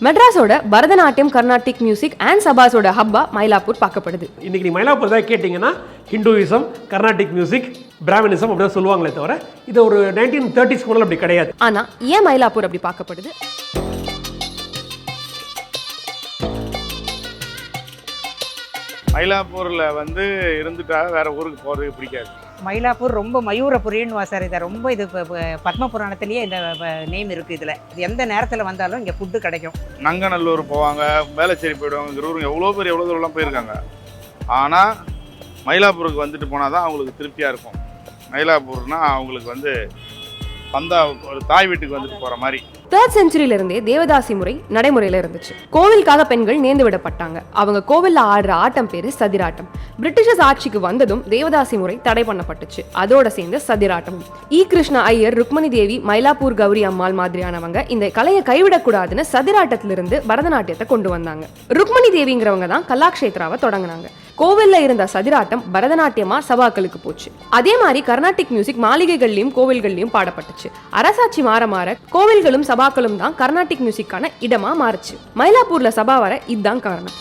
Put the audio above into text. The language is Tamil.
மெட்ராஸோட பரதநாட்டியம், கர்நாடிக் மியூசிக் அண்ட் சபாஸோட ஹப்பா மயிலாப்பூர் பார்க்கப்படுது. இன்னைக்கு நீ மயிலாப்பூர் தான் கேட்டிங்கன்னா ஹிந்துயிசம், கர்நாடிக் மியூசிக், பிராமணிசம் அப்படின்னு சொல்லுவாங்களே தவிர இது ஒரு 1930s முன்னால அப்படி கிடையாது. ஆனா ஏன் மயிலாப்பூர் அப்படி பார்க்கப்படுது? மயிலாப்பூரில் இருந்துட்டா வேற ஊருக்கு போகிறது பிடிக்காது. மயிலாப்பூர் ரொம்ப மயூரபுரின்னு சார். இதை ரொம்ப இது பத்ம புராணத்திலேயே இந்த நேம் இருக்குது. இதில் எந்த நேரத்தில் வந்தாலும் இங்கே ஃபுட்டு கிடைக்கும். நங்கநல்லூர் போவாங்க, வேளச்சேரி போயிடுவாங்க, திருவூர் எவ்வளோ பேர் எவ்வளோ தூரம்லாம் போயிருக்காங்க. ஆனால் மயிலாப்பூருக்கு வந்துட்டு போனால் தான் அவங்களுக்கு திருப்தியாக இருக்கும். மயிலாப்பூர்னால் அவங்களுக்கு வந்தா ஒரு தாய் வீட்டுக்கு வந்துட்டு போகிற மாதிரி. 3rd centuryல இருந்தே தேவதாசி முறை நடைமுறையில இருந்துச்சு. கோவிலுக்காக பெண்கள் நேர்ந்து விடப்பட்டாங்க. அவங்க கோவில்ல ஆடுற ஆட்டம் பேரு சதிராட்டம். பிரிட்டிஷர்ஸ் ஆட்சிக்கு வந்ததும் தேவதாசி முறை தடை பண்ணப்பட்டுச்சு. அதோட சேர்ந்து சதிராட்டமும். கிருஷ்ண ஐயர், ருக்மணி தேவி, மயிலாப்பூர் கௌரி அம்மாள் மாதிரியானவங்க இந்த கலையை கைவிடக்கூடாதுன்னு சதிராட்டத்திலிருந்து பரதநாட்டியத்தை கொண்டு வந்தாங்க. ருக்மணி தேவிங்கிறவங்க தான் கலாக்ஷேத்ராவை தொடங்கினாங்க. கோவில்ல இருந்த சதிராட்டம் பரதநாட்டியமா சபாக்களுக்கு போச்சு. அதே மாதிரி கர்நாடிக் மியூசிக் மாளிகைகள்லயும் கோவில்கள்லயும் பாடப்பட்டுச்சு. அரசாட்சி மாற மாற கோவில்களும் சபாக்களும் தான் கர்நாடிக் மியூசிக்கான இடமா மாறுச்சு. மயிலாப்பூர்ல சபா வர இதுதான் காரணம்.